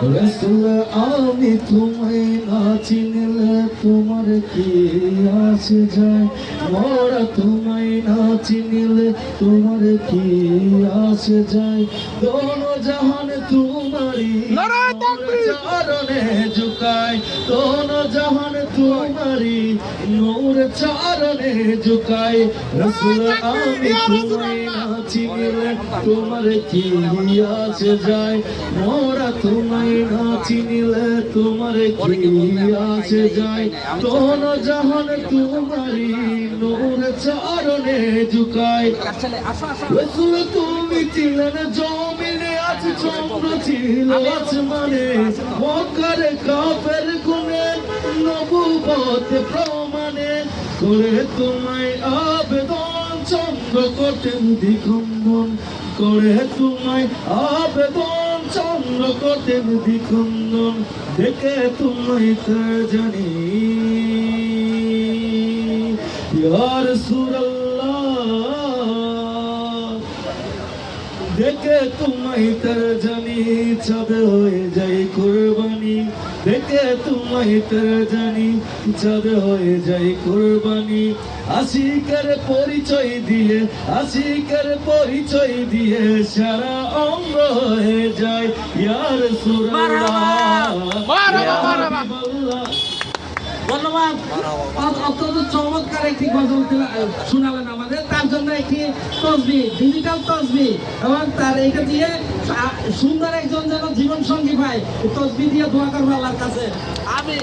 রসুল আমি তোমায় না চিনলে তোমার কি আসে যায়, মোরা তোমায় না চিনলে তোমার কি আসে যায়। দোনো জাহান তোমারি চরণে ঝুকায়, দোনো জাহান তোমারি নূর চরণে ঝুকায়। রসুল আমি তোমায় না চিনলে তোমার কি আসে যায়, মোরা তোমায় না চিনলে তোমার কি আসে যায়। দোনো জাহান তোমারি নূর চরণে ঝুকায়। রসুল তুমি ছিলেন জমিনে, আজ চন্দ্র ছিল আসমানে, মক্কার কাফের গুণে নবুবত প্রমাণে করে তোমায় আবেদন। চন্দ্র কোটেন দ্বিখণ্ডন করে তোমায় আবেদন, চন্দ্র কোটেন দ্বিখণ্ডন দেখে তোমায় তার জানি। ইয়া রাসূলুল্লাহ দেখে তোমায় তার জানি, চাঁদ হয়ে যাই কুরবানি। দেখে তোমায় তার জানি, চাঁদ হয়ে যাই কুরবানি। আশিকের পরিচয় দিয়ে, আশিকের পরিচয় দিয়ে সারা অঙ্গ হয়ে যায়। ইয়া রাসূলুল্লাহ ধন্যবাদ। অত্যন্ত চমৎকার একটি গজল শোনালেন আমাদের, তার জন্য একটি তসবিহ, ডিজিটাল তসবিহ, এবং তার এটা দিয়ে সুন্দর একজন যেন জীবন সঙ্গী পায়, তসবিহ দিয়ে দোয়া করবো আল্লাহর কাছে। আমি